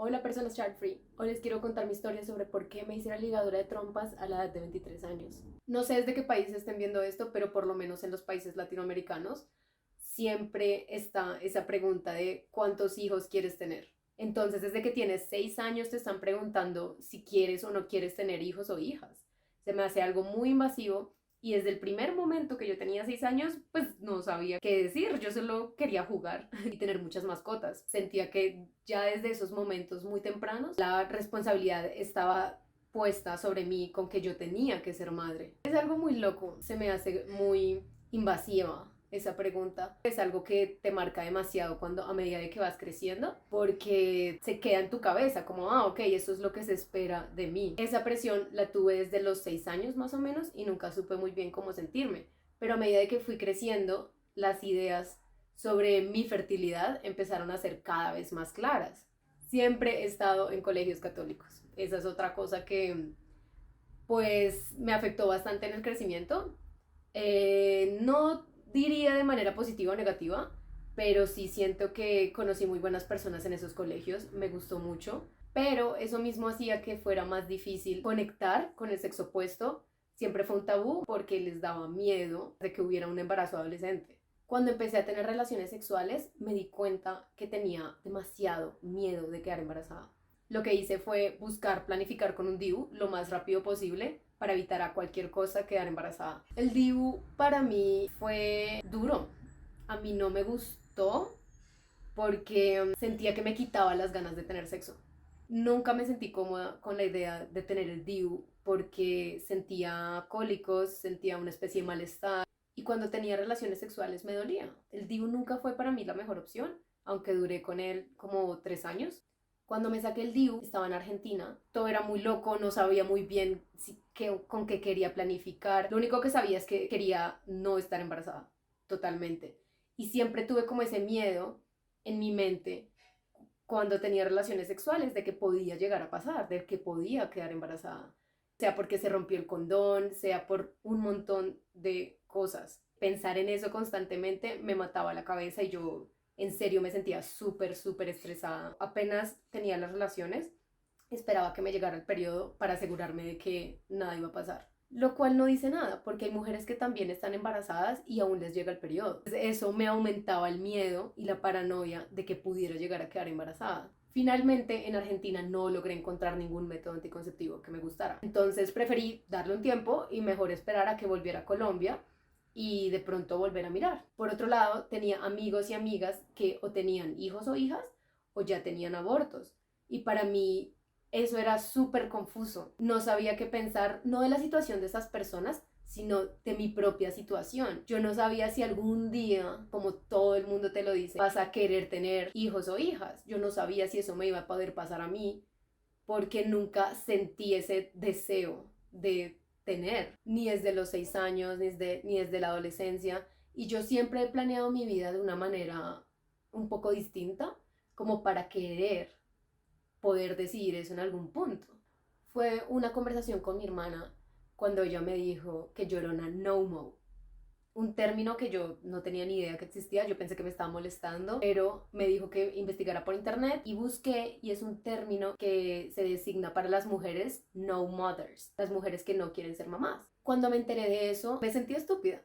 Hola personas child free, hoy les quiero contar mi historia sobre por qué me hice la ligadura de trompas a la edad de 23 años. No sé desde qué país estén viendo esto, pero por lo menos en los países latinoamericanos siempre está esa pregunta de ¿cuántos hijos quieres tener? Entonces desde que tienes 6 años te están preguntando si quieres o no quieres tener hijos o hijas. Se me hace algo muy invasivo y desde el primer momento que yo tenía 6 años, pues no sabía qué decir. Yo solo quería jugar y tener muchas mascotas. Sentía que ya desde esos momentos muy tempranos, la responsabilidad estaba puesta sobre mí con que yo tenía que ser madre. Es algo muy loco, se me hace muy invasiva esa pregunta. Es algo que te marca demasiado cuando a medida de que vas creciendo, porque se queda en tu cabeza como, ok, eso es lo que se espera de mí. Esa presión la tuve desde los 6 años más o menos y nunca supe muy bien cómo sentirme, pero a medida de que fui creciendo, las ideas sobre mi fertilidad empezaron a ser cada vez más claras. Siempre he estado en colegios católicos. Esa es otra cosa que pues me afectó bastante en el crecimiento. No diría de manera positiva o negativa, pero sí siento que conocí muy buenas personas en esos colegios, me gustó mucho, pero eso mismo hacía que fuera más difícil conectar con el sexo opuesto. Siempre fue un tabú porque les daba miedo de que hubiera un embarazo adolescente. Cuando empecé a tener relaciones sexuales, me di cuenta que tenía demasiado miedo de quedar embarazada. Lo que hice fue buscar planificar con un DIU lo más rápido posible para evitar a cualquier cosa quedar embarazada. El DIU para mí fue duro. A mí no me gustó porque sentía que me quitaba las ganas de tener sexo. Nunca me sentí cómoda con la idea de tener el DIU porque sentía cólicos, sentía una especie de malestar y cuando tenía relaciones sexuales me dolía. El DIU nunca fue para mí la mejor opción, aunque duré con él como 3 años. Cuando me saqué el DIU, estaba en Argentina, todo era muy loco, no sabía muy bien con qué quería planificar. Lo único que sabía es que quería no estar embarazada, totalmente. Y siempre tuve como ese miedo en mi mente cuando tenía relaciones sexuales de que podía llegar a pasar, de que podía quedar embarazada, sea porque se rompió el condón, sea por un montón de cosas. Pensar en eso constantemente me mataba la cabeza y yo en serio me sentía súper estresada. Apenas tenía las relaciones, esperaba que me llegara el periodo para asegurarme de que nada iba a pasar. Lo cual no dice nada, porque hay mujeres que también están embarazadas y aún les llega el periodo. Eso me aumentaba el miedo y la paranoia de que pudiera llegar a quedar embarazada. Finalmente, en Argentina no logré encontrar ningún método anticonceptivo que me gustara. Entonces preferí darle un tiempo y mejor esperar a que volviera a Colombia y de pronto volver a mirar. Por otro lado, tenía amigos y amigas que o tenían hijos o hijas o ya tenían abortos. Y para mí eso era súper confuso. No sabía qué pensar, no de la situación de esas personas, sino de mi propia situación. Yo no sabía si algún día, como todo el mundo te lo dice, vas a querer tener hijos o hijas. Yo no sabía si eso me iba a poder pasar a mí, porque nunca sentí ese deseo de tener, ni desde los 6 años, ni desde la adolescencia. Y yo siempre he planeado mi vida de una manera un poco distinta, como para querer poder decidir eso en algún punto. Fue una conversación con mi hermana cuando ella me dijo que yo era una no-mo, un término que yo no tenía ni idea que existía, yo pensé que me estaba molestando, pero me dijo que investigara por internet y busqué y es un término que se designa para las mujeres no mothers, las mujeres que no quieren ser mamás. Cuando me enteré de eso, me sentí estúpida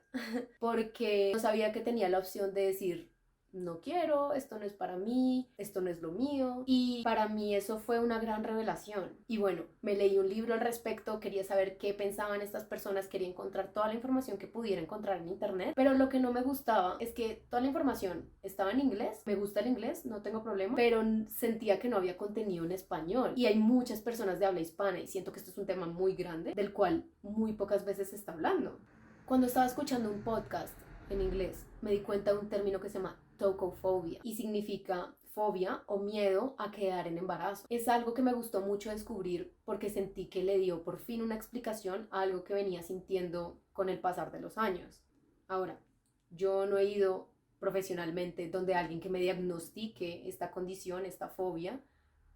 porque no sabía que tenía la opción de decir no quiero, esto no es para mí, esto no es lo mío. Y para mí eso fue una gran revelación. Y bueno, me leí un libro al respecto, quería saber qué pensaban estas personas, quería encontrar toda la información que pudiera encontrar en internet. Pero lo que no me gustaba es que toda la información estaba en inglés, me gusta el inglés, no tengo problema, pero sentía que no había contenido en español. Y hay muchas personas de habla hispana y siento que esto es un tema muy grande, del cual muy pocas veces se está hablando. Cuando estaba escuchando un podcast en inglés, me di cuenta de un término que se llama tocofobia y significa fobia o miedo a quedar en embarazo. Es algo que me gustó mucho descubrir porque sentí que le dio por fin una explicación a algo que venía sintiendo con el pasar de los años. Ahora, yo no he ido profesionalmente donde alguien que me diagnostique esta condición, esta fobia,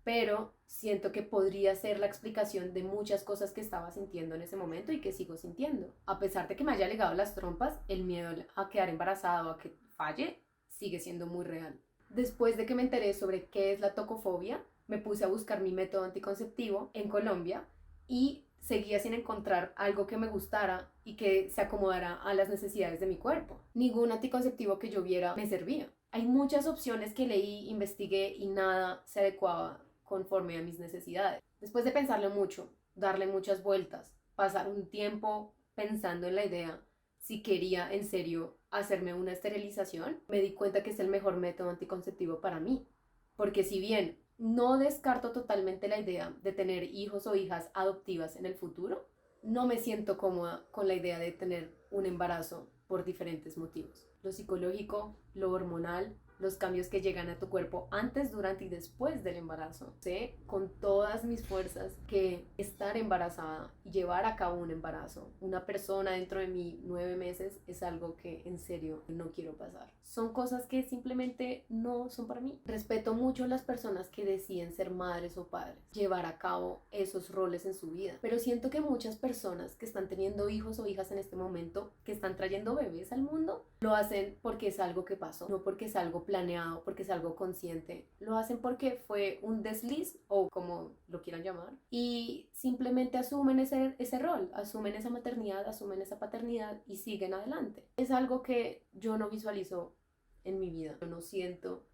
pero siento que podría ser la explicación de muchas cosas que estaba sintiendo en ese momento y que sigo sintiendo. A pesar de que me haya legado las trompas, el miedo a quedar embarazada o a que falle sigue siendo muy real. Después de que me enteré sobre qué es la tocofobia, me puse a buscar mi método anticonceptivo en Colombia y seguía sin encontrar algo que me gustara y que se acomodara a las necesidades de mi cuerpo. Ningún anticonceptivo que yo viera me servía. Hay muchas opciones que leí, investigué y nada se adecuaba conforme a mis necesidades. Después de pensarlo mucho, darle muchas vueltas, pasar un tiempo pensando en la idea si quería en serio hacerme una esterilización, me di cuenta que es el mejor método anticonceptivo para mí. Porque si bien no descarto totalmente la idea de tener hijos o hijas adoptivas en el futuro, no me siento cómoda con la idea de tener un embarazo por diferentes motivos. Lo psicológico, lo hormonal, los cambios que llegan a tu cuerpo antes, durante y después del embarazo. Sé con todas mis fuerzas que estar embarazada y llevar a cabo un embarazo, una persona dentro de mí 9 meses, es algo que en serio no quiero pasar. Son cosas que simplemente no son para mí. Respeto mucho a las personas que deciden ser madres o padres, llevar a cabo esos roles en su vida, pero siento que muchas personas que están teniendo hijos o hijas en este momento, que están trayendo bebés al mundo, lo hacen porque es algo que pasó, no porque es algo planeado, porque es algo consciente. Lo hacen porque fue un desliz o como lo quieran llamar y simplemente asumen ese rol, asumen esa maternidad, asumen esa paternidad y siguen adelante. Es algo que yo no visualizo en mi vida, yo no siento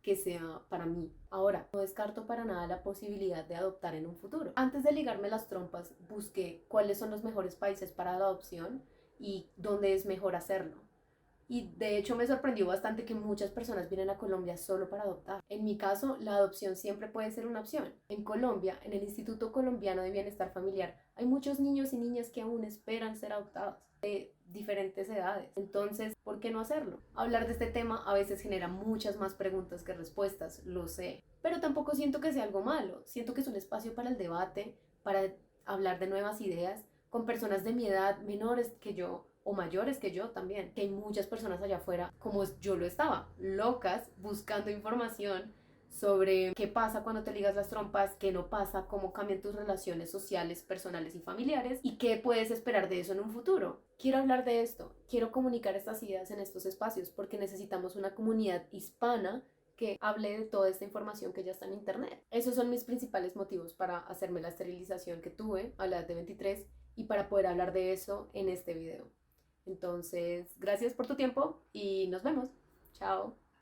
que sea para mí. Ahora, no descarto para nada la posibilidad de adoptar en un futuro. Antes de ligarme las trompas, busqué cuáles son los mejores países para la adopción y dónde es mejor hacerlo. Y de hecho me sorprendió bastante que muchas personas vienen a Colombia solo para adoptar. En mi caso, la adopción siempre puede ser una opción. En Colombia, en el Instituto Colombiano de Bienestar Familiar, hay muchos niños y niñas que aún esperan ser adoptados de diferentes edades. Entonces, ¿por qué no hacerlo? Hablar de este tema a veces genera muchas más preguntas que respuestas, lo sé. Pero tampoco siento que sea algo malo. Siento que es un espacio para el debate, para hablar de nuevas ideas con personas de mi edad, menores que yo o mayores que yo también, que hay muchas personas allá afuera, como yo lo estaba, locas, buscando información sobre qué pasa cuando te ligas las trompas, qué no pasa, cómo cambian tus relaciones sociales, personales y familiares y qué puedes esperar de eso en un futuro. Quiero hablar de esto, quiero comunicar estas ideas en estos espacios porque necesitamos una comunidad hispana que hable de toda esta información que ya está en internet. Esos son mis principales motivos para hacerme la esterilización que tuve a la edad de 23 y para poder hablar de eso en este video. Entonces, gracias por tu tiempo y nos vemos. Chao.